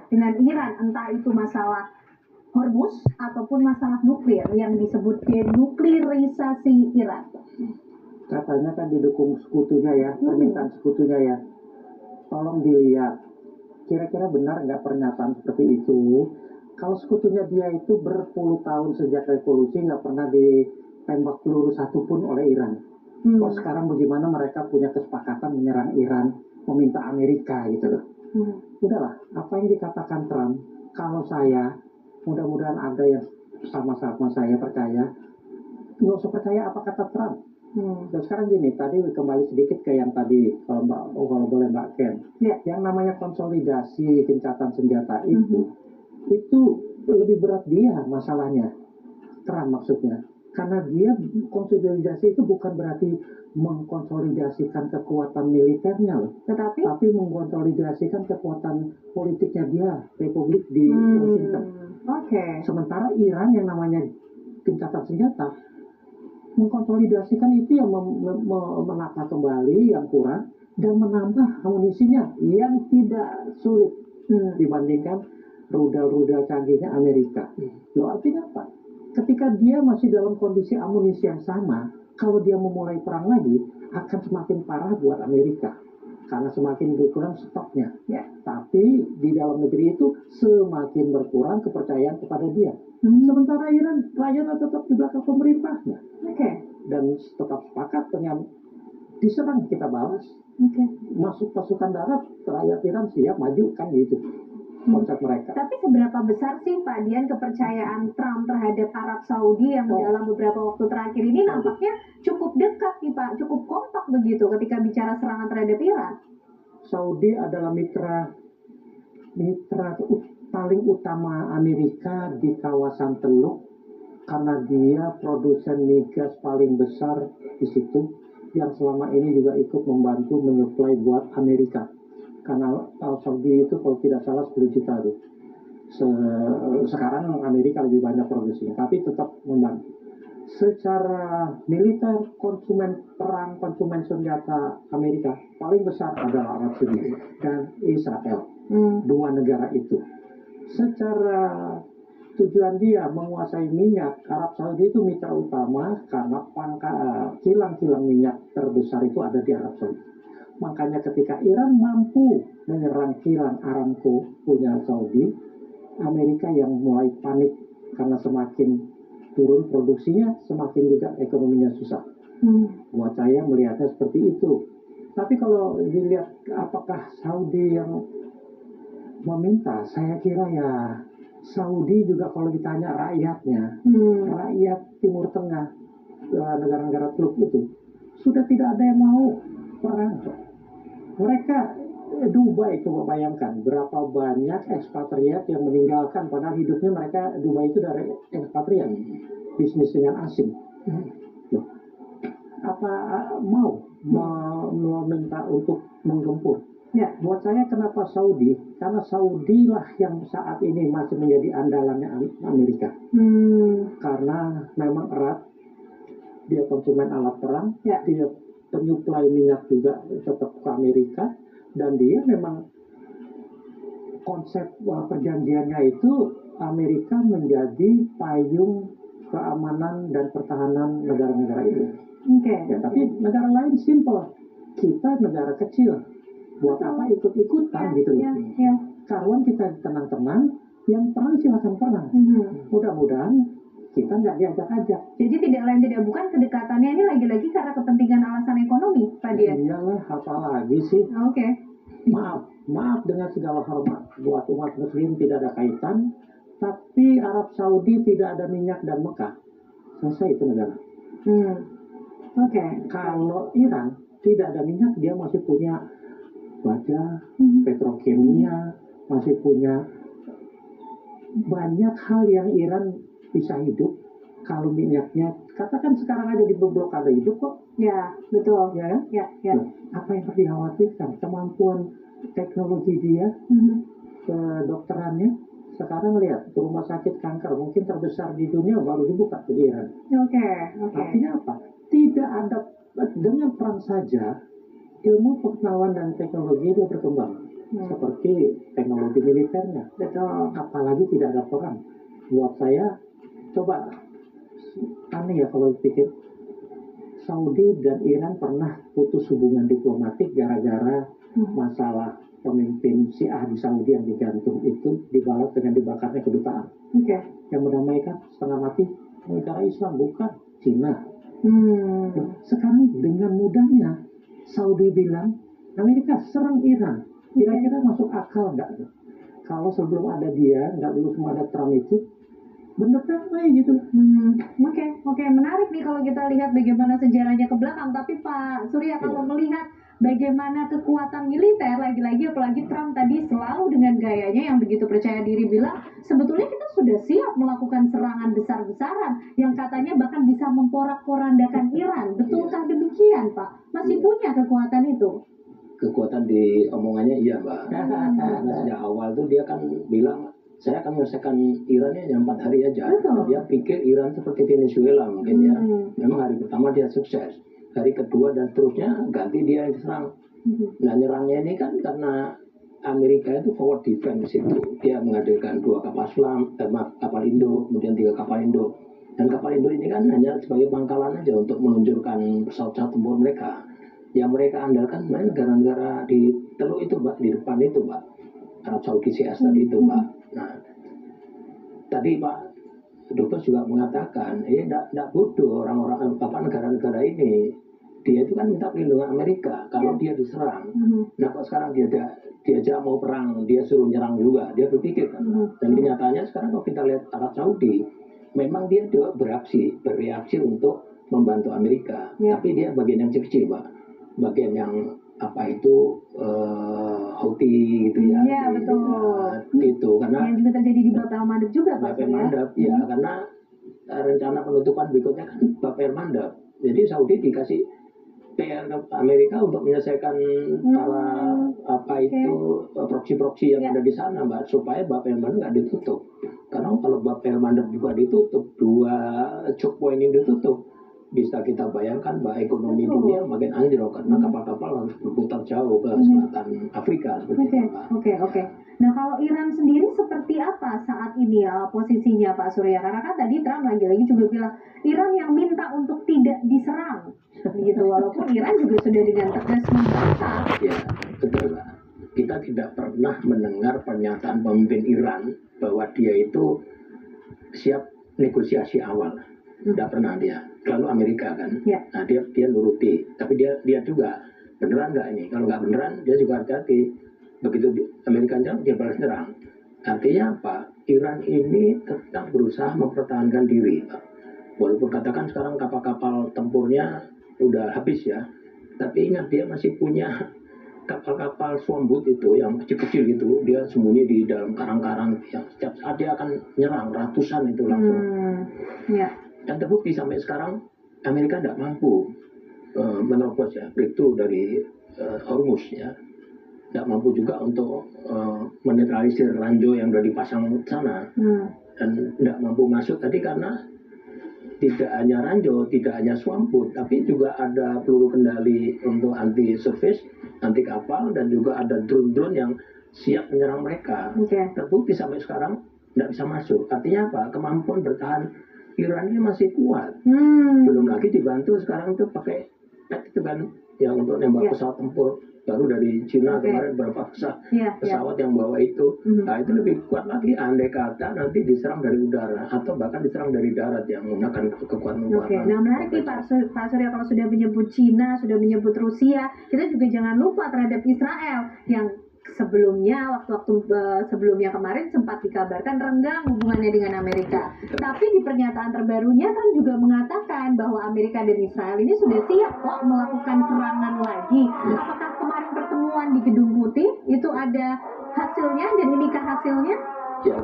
dengan Iran, entah itu masalah Hormuz ataupun masalah nuklir yang disebut denuklirisasi Iran? Katanya kan didukung sekutunya ya, permintaan sekutunya ya. Tolong dilihat, kira-kira benar nggak pernyataan seperti itu? Kalau sekutunya dia itu berpuluh tahun sejak revolusi nggak pernah ditembak peluru satupun oleh Iran. Kok sekarang bagaimana mereka punya kesepakatan menyerang Iran, meminta Amerika gitu loh. Udahlah, apa yang dikatakan Trump, kalau saya, mudah-mudahan ada yang sama-sama saya percaya, nggak usah percaya apa kata Trump. Dan sekarang gini, tadi kembali sedikit ke yang tadi, kalau boleh Mbak Ken, yang namanya konsolidasi gencatan senjata itu lebih berat dia masalahnya, Trump maksudnya. Karena dia konsolidasi itu bukan berarti mengkonsolidasikan kekuatan militernya loh, tapi mengkonsolidasikan kekuatan politiknya dia, Republik di Washington. Sementara Iran yang namanya gencatan senjata mengkonsolidasikan itu yang menata kembali yang kurang dan menambah amunisinya yang tidak sulit dibandingkan rudal-rudal canggihnya Amerika. Loh, artinya apa? Ketika dia masih dalam kondisi amunisi yang sama, kalau dia memulai perang lagi akan semakin parah buat Amerika karena semakin berkurang stoknya. Tapi di dalam negeri itu semakin berkurang kepercayaan kepada dia. Sementara Iran rakyatnya tetap di belakang pemerintahnya. Dan tetap sepakat dengan diserang kita balas. Masuk pasukan darat, rakyat Iran siap maju kan gitu. Konsep mereka. Tapi seberapa besar sih Pak Dian kepercayaan Trump terhadap Arab Saudi yang dalam beberapa waktu terakhir ini nampaknya cukup dekat nih Pak, cukup kompak begitu ketika bicara serangan terhadap Iran? Saudi adalah mitra paling utama Amerika di kawasan Teluk karena dia produsen migas paling besar di situ yang selama ini juga ikut membantu menyuplai buat Amerika. Karena Saudi itu kalau tidak salah 10 juta tuh. Sekarang Amerika lebih banyak produksinya, tapi tetap membantu. Secara militer, konsumen senjata Amerika paling besar adalah Arab Saudi dan Israel. Dua negara itu. Secara tujuan dia menguasai minyak, Arab Saudi itu mitra utama karena kilang-kilang minyak terbesar itu ada di Arab Saudi. Makanya ketika Iran mampu menyerang kilang Aramco punya Saudi, Amerika yang mulai panik karena semakin turun produksinya, semakin juga ekonominya susah. Buat saya melihatnya seperti itu. Tapi kalau dilihat apakah Saudi yang meminta, saya kira ya Saudi juga kalau ditanya rakyatnya, rakyat Timur Tengah, negara-negara Teluk itu, sudah tidak ada yang mau perang. Mereka Dubai, coba bayangkan berapa banyak ekspatriat yang meninggalkan, padahal hidupnya mereka Dubai itu dari ekspatriat, bisnis dengan asing. Loh, apa mau meminta untuk menggempur? Buat saya kenapa Saudi? Karena Saudi lah yang saat ini masih menjadi andalannya Amerika. Karena memang erat, dia konsumen alat perang, dia penyuplai minyak juga tetap ke Amerika, dan dia memang konsep perjanjiannya itu Amerika menjadi payung keamanan dan pertahanan negara-negara itu. Tapi negara lain simpel, kita negara kecil, buat apa ikut-ikutan gitu loh. Karuan kita tenang-tenang, yang perang silakan perang. Mudah-mudahan kita nggak diajak-ajak. Jadi tidak lain tidak bukan kedekatannya ini lagi-lagi karena kepentingan alasan ekonomi, Pak Dian? Iyalah, apalagi sih. Maaf dengan segala hormat buat umat muslim tidak ada kaitan, tapi Arab Saudi tidak ada minyak dan Mekah, selesai itu negara. Kalau Iran tidak ada minyak, dia masih punya baja, petrokimia, masih punya banyak hal yang Iran bisa hidup kalau minyaknya, katakan sekarang ada di blokade hidup kok. Ya, betul. Ya kan? Loh, apa yang harus dikhawatirkan? Kemampuan teknologi dia, kedokterannya. Sekarang lihat, rumah sakit kanker mungkin terbesar di dunia baru dibuka di Iran. Artinya apa? Tidak ada, dengan perang saja ilmu pengetahuan dan teknologi itu berkembang. seperti teknologi militernya. Betul. Apalagi tidak ada perang. Buat saya, coba aneh ya kalau pikir, Saudi dan Iran pernah putus hubungan diplomatik gara-gara masalah pemimpin Syiah di Saudi yang digantung itu dibalas dengan dibakarnya kedutaan. Yang mendamaikan setengah mati negara Islam, bukan Cina. Sekarang dengan mudahnya Saudi bilang Amerika serang Iran. Kira-kira masuk akal nggak tuh? Kalau sebelum ada dia, nggak dulu semua ada Trump itu, bener kan kayak gitu. Oke, menarik nih kalau kita lihat bagaimana sejarahnya ke belakang. Tapi Pak Surya, kalau melihat bagaimana kekuatan militer, lagi-lagi apalagi Trump tadi selalu dengan gayanya yang begitu percaya diri bilang, sebetulnya kita sudah siap melakukan serangan besar-besaran yang katanya bahkan bisa memporak-porandakan Iran. Betulkah demikian, Pak? Masih punya kekuatan itu? Kekuatan di omongannya iya, Mbak. Karena sejak awal tuh dia kan bilang, saya akan menyelesaikan Iran hanya 4 hari aja. Betul. Dia pikir Iran seperti Venezuela mungkin ya. Memang hari pertama dia sukses. Hari kedua dan seterusnya ganti dia yang diserang. Nah, nyerangnya ini kan karena Amerika itu forward defense itu. Dia menghadirkan 2 kapal selam, kapal Indo, kemudian 3 kapal Indo. Dan kapal Indo ini kan hanya sebagai pangkalan aja untuk meluncurkan pesawat tempur mereka. Yang mereka andalkan negara-negara di Teluk itu, Mbak, di depan itu, Mbak. Arab Saudi, CS tadi itu, Pak. Nah, tadi Pak Dubes juga mengatakan, tidak bodoh orang-orang negara-negara ini. Dia itu kan minta perlindungan Amerika kalau dia diserang. Nah, kok sekarang dia mau perang, dia suruh nyerang juga. Dia berpikir kan. Dan kenyataannya sekarang kalau kita lihat Arab Saudi, memang dia juga bereaksi untuk membantu Amerika. Tapi dia bagian yang kecil, Pak. Bagian yang apa itu Houthi gitu ya. Iya, betul. Gitu karena yang juga terjadi di Bab el-Mandeb juga, Pak. Bab el-Mandeb ya, karena rencana penutupan berikutnya kan Bab el-Mandeb. Jadi Saudi dikasih PR ke Amerika untuk menyelesaikan para proksi-proksi yang ada di sana, Mbak, supaya Bab el-Mandeb nggak ditutup. Karena kalau Bab el-Mandeb juga ditutup, 2 choke point ini ditutup, bisa kita bayangkan bahwa ekonomi dunia makin anjlok karena kapal-kapal harus berputar jauh ke selatan Afrika seperti itu, Pak. Oke. Nah, kalau Iran sendiri seperti apa saat ini ya posisinya, Pak Surya? Karena kan tadi Trump lagi-lagi juga bilang Iran yang minta untuk tidak diserang, gitu. Walaupun Iran juga sudah dengan tegas membantah. Ya, betul, Pak. Kita tidak pernah mendengar pernyataan pemimpin Iran bahwa dia itu siap negosiasi awal. Tidak pernah dia. Selalu Amerika kan. Nah, dia nuruti. Tapi dia juga beneran nggak ini? Kalau nggak beneran, dia juga hati-hati. Begitu Amerika nyerang, dia balas nyerang. Artinya apa? Iran ini tetap berusaha mempertahankan diri, Pak. Walaupun katakan sekarang kapal-kapal tempurnya udah habis ya. Tapi ingat dia masih punya kapal-kapal swarmboat itu yang kecil-kecil gitu. Dia sembunyi di dalam karang-karang yang setiap saat dia akan nyerang ratusan itu langsung. Dan terbukti sampai sekarang Amerika tidak mampu menerobos ya breakthrough dari Hormuz ya, tidak mampu juga untuk menetralisir ranjau yang sudah dipasang sana, dan tidak mampu masuk tadi karena tidak hanya ranjau, tidak hanya swamput, tapi juga ada peluru kendali untuk anti surface, anti kapal, dan juga ada drone-drone yang siap menyerang mereka. Terbukti sampai sekarang tidak bisa masuk. Artinya apa? Kemampuan bertahan Iran ini masih kuat. Belum lagi dibantu sekarang tuh pakai PET itu kan, yang untuk nembak pesawat tempur baru dari Cina kemarin berapa pesawat yang bawa itu. Nah, itu lebih kuat lagi andai kata nanti diserang dari udara atau bahkan diserang dari darat yang menggunakan kekuatan. Nah, menarik nih Pak Surya, kalau sudah menyebut Cina, sudah menyebut Rusia, kita juga jangan lupa terhadap Israel yang sebelumnya, waktu-waktu sebelumnya kemarin sempat dikabarkan renggang hubungannya dengan Amerika. Tapi di pernyataan terbarunya kan juga mengatakan bahwa Amerika dan Israel ini sudah siap kok melakukan serangan lagi. Apakah kemarin pertemuan di Gedung Putih itu ada hasilnya, dan inikah hasilnya? Ya,